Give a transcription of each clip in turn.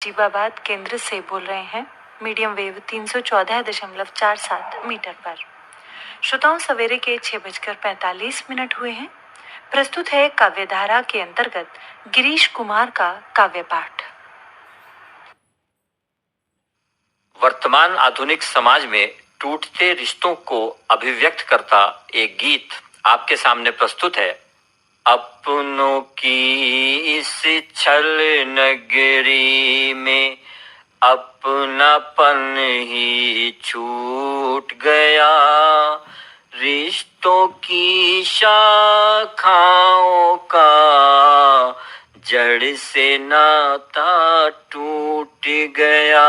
जीबाबाद केंद्र से बोल रहे हैं। मीडियम वेव 314.47 मीटर पर। श्रोताओं, सवेरे के 6:45 हुए हैं। प्रस्तुत है काव्यधारा के अंतर्गत गिरीश कुमार का काव्य पाठ। वर्तमान आधुनिक समाज में टूटते रिश्तों को अभिव्यक्त करता एक गीत आपके सामने प्रस्तुत है। अपनों की इस छल नगरी में अपनापन ही छूट गया, रिश्तों की शाखाओं का जड़ से नाता टूट गया,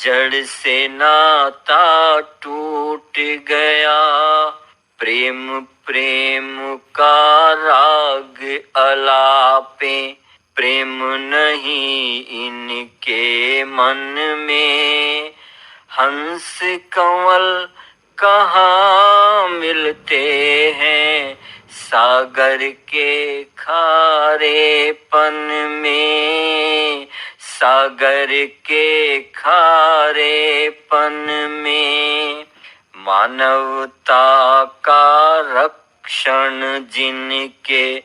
जड़ से नाता टूट गया। प्रेम प्रेम का राग अलापे, प्रेम नहीं इनके मन में। हंस कंवल कहाँ मिलते हैं सागर के खारेपन में, सागर के खारेपन में। मानवता का रक्षण जिनके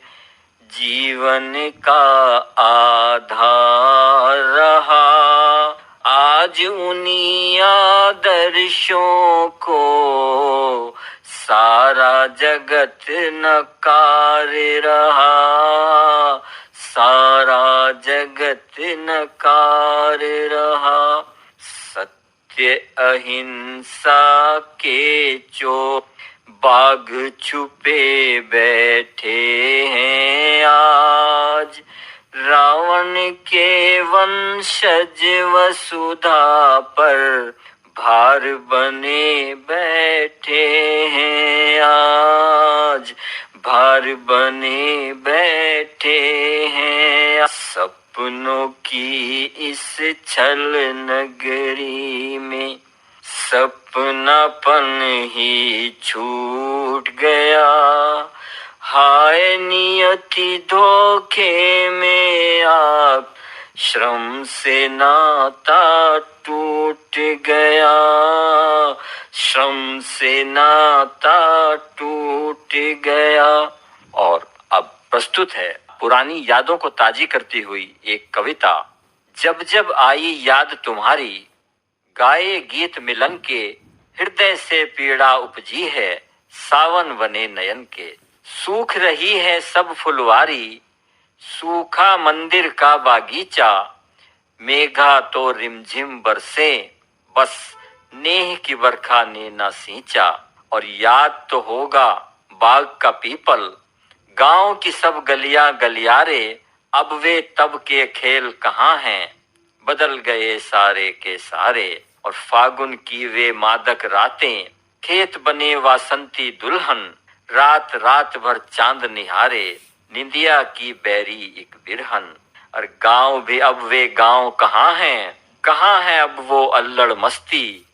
जीवन का आधार रहा, आज उन्हीं आदर्शों को सारा जगत नकार रहा, सारा जगत नकार रहा। सत्य अहिंसा के जो बाग छुपे बैठे हैं आज, रावण के वंशज वसुधा पर भार बने बैठे हैं आज, भार बने बैठे हैं। सपनों की इस छल नगरी में सपनापन ही छूट गया। हाय नियति धोखे में आप, श्रम से नाता टूट गया, श्रम से नाता टूट गया। और अब प्रस्तुत है पुरानी यादों को ताजी करती हुई एक कविता। जब जब आई याद तुम्हारी, गाए गीत मिलन के, हृदय से पीड़ा उपजी है सावन बने नयन के। सूख रही है सब फुलवारी, सूखा मंदिर का बागीचा, मेघा तो रिमझिम बरसे, बस नेह की बरखा ने ना सींचा। और याद तो होगा बाग का पीपल, गांव की सब गलियां गलियारे, अब वे तब के खेल कहाँ हैं, बदल गए सारे के सारे। और फागुन की वे मादक रातें, खेत बने वासंती दुल्हन, रात रात भर चांद निहारे, निंदिया की बैरी एक बिरहन। और गांव भी अब वे गांव कहाँ हैं, कहाँ है अब वो अल्लड़ मस्ती,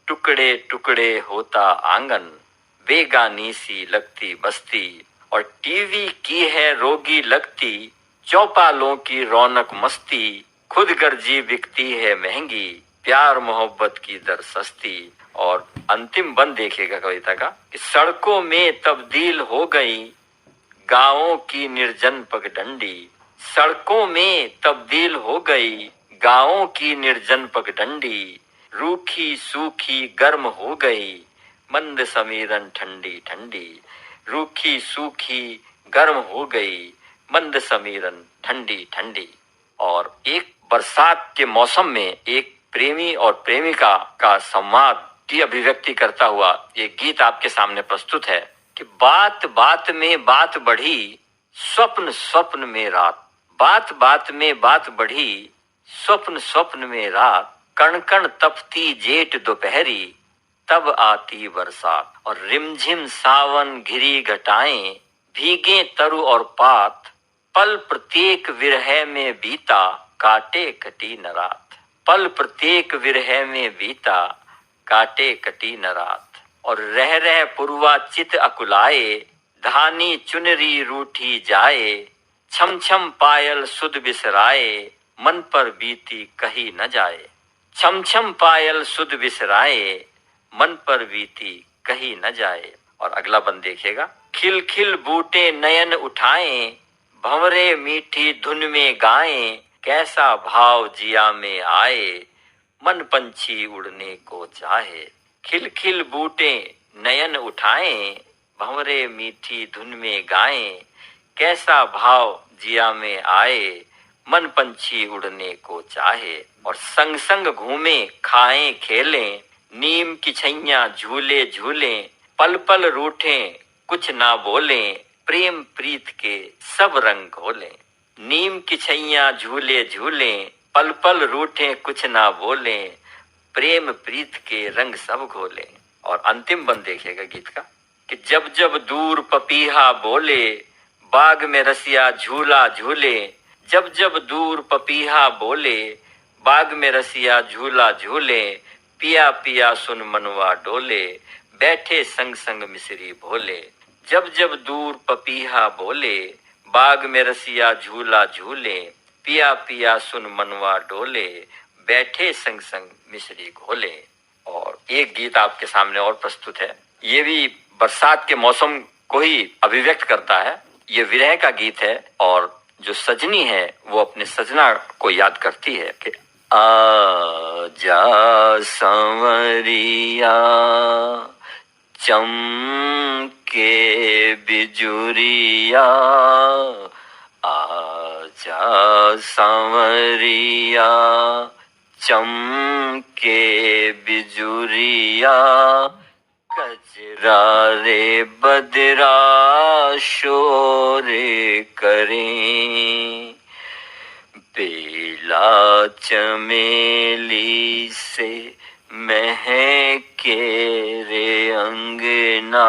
टुकड़े टुकड़े होता आंगन, बेगानी सी लगती बस्ती। और टीवी की है रोगी लगती, चौपालों की रौनक मस्ती, खुद गर्जी बिकती है महंगी, प्यार मोहब्बत की दर सस्ती। और अंतिम बंद देखिएगा कविता का कि सड़कों में तब्दील हो गई गांवों की निर्जन पगडंडी, सड़कों में तब्दील हो गई गांवों की निर्जन पगडंडी, रूखी सूखी गर्म हो गई मंद समीरन ठंडी ठंडी, रूखी सूखी गर्म हो गई मंद समीरन ठंडी ठंडी। और एक बरसात के मौसम में एक प्रेमी और प्रेमिका का संवाद की अभिव्यक्ति करता हुआ एक गीत आपके सामने प्रस्तुत है कि बात बात में बात बढ़ी, स्वप्न स्वप्न में रात, बात बात में बात बढ़ी, स्वप्न स्वप्न में रात, कण कण तपती जेठ दोपहरी, तब आती बरसात। और रिमझिम सावन घिरी घटाएं, भीगे तरु और पात, पल प्रत्येक विरह में बीता, काटे कटी न रात, पल प्रत्येक विरह में बीता, काटे कटी न रात। और रह पुरवा चित अकुलाए, धानी चुनरी रूठी जाए, छम छम पायल सुध बिसराए, मन पर बीती कही न जाए। छम छम पायल सुध बिसराए, मन पर बीती कही न जाए। और अगला बंद देखिएगा। खिल खिल बूटे नयन उठाए, भंवरे मीठी धुन में गाएं, कैसा भाव जिया में आए, मन पंछी उड़ने को चाहे। खिल खिल बूटे नयन उठाएं, भंवरे मीठी धुन में गाएं, कैसा भाव जिया में आए, मन पंछी उड़ने को चाहे। और संग संग घूमे खाएं खेलें, नीम की छैया झूले झूलें, पल पल रूठें कुछ ना बोलें, प्रेम प्रीत के सब रंग घोलें। नीम की छैया झूले झूलें, पल पल रूठें कुछ ना बोलें, प्रेम प्रीत के रंग सब घोलें। और अंतिम बंद देखिएगा गीत का कि जब जब दूर पपीहा बोले, बाग में रसिया झूला झूले। जब जब दूर पपीहा बोले, बाग में रसिया झूला झूले, पिया पिया सुन मनवा डोले, बैठे संग संग मिसरी भोले। जब जब दूर पपीहा बोले, बाग में रसिया झूला झूले, पिया पिया सुन मनवा डोले, बैठे संग संग मिसरी घोले। और एक गीत आपके सामने और प्रस्तुत है। ये भी बरसात के मौसम को ही अभिव्यक्त करता है। ये विरह का गीत है और जो सजनी है वो अपने सजना को याद करती है कि आजा संवरिया, चमके बिजुरिया, आजा संवरिया, चमके बिजुरिया, कजरा रे बदरा शोर करें, बेला चमेली से महके रे अंगना,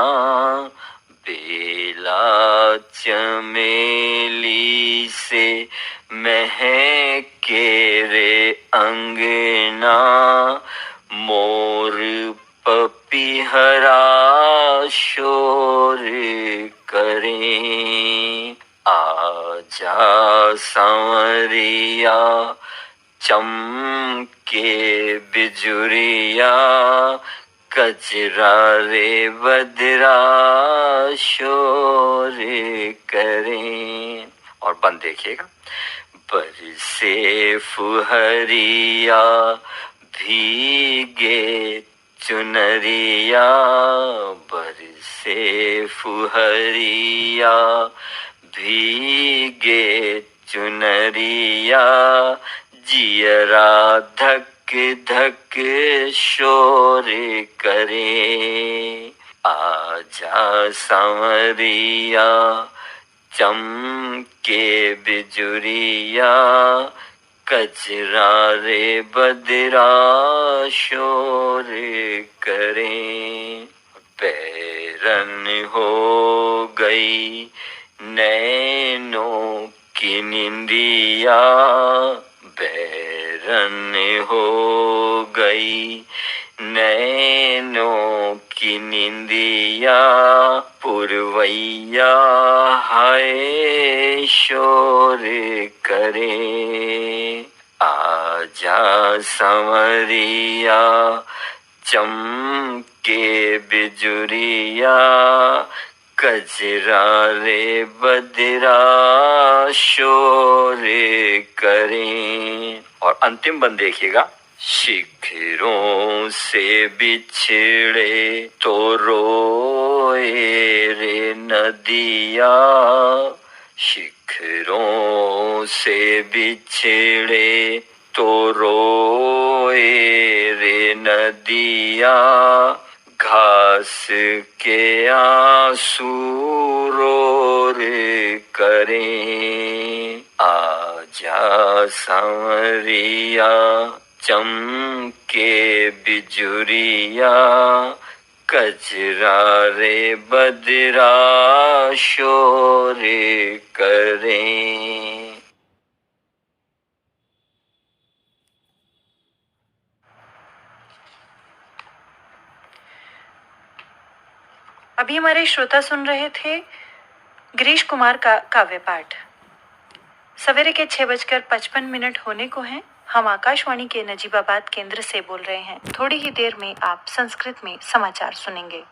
बेला चमेली से महके रे अंगना, मोर पपीहरा शोर करें, आजा सांवरिया, चमके बिजुरिया, कजरा रे बदरा शोर करें। और बंद देखिएगा। बरसे फुहरिया, भीगे चुनरिया, बरसे फुहरिया, भीगे चुनरिया, जियरा धक धक शोर करे, आजा सांवरिया, चमके बिजुरिया, कजरा रे बदरा शोर करें, बैरन हो गई नैनों की निंदिया, बैरन हो गई नैनों की निंदिया, पुरवैया हाय शोर करे, आजा संवरिया, चमके बिजुरिया, कजरा रे बदरा शोर करें। और अंतिम बंद देखिएगा। शिखरों से बिछड़े तो रोए रे नदिया, शिखरों से बिछड़े तो रोए रे नदिया, घास के आंसू रोर करें, आजा सांवरिया, चमके बिजुरिया, कजरा रे बदरा शोर करें। अभी हमारे श्रोता सुन रहे थे गिरीश कुमार का काव्य पाठ। सवेरे के 6:55 होने को हैं। हम आकाशवाणी के नजीबाबाद केंद्र से बोल रहे हैं। थोड़ी ही देर में आप संस्कृत में समाचार सुनेंगे।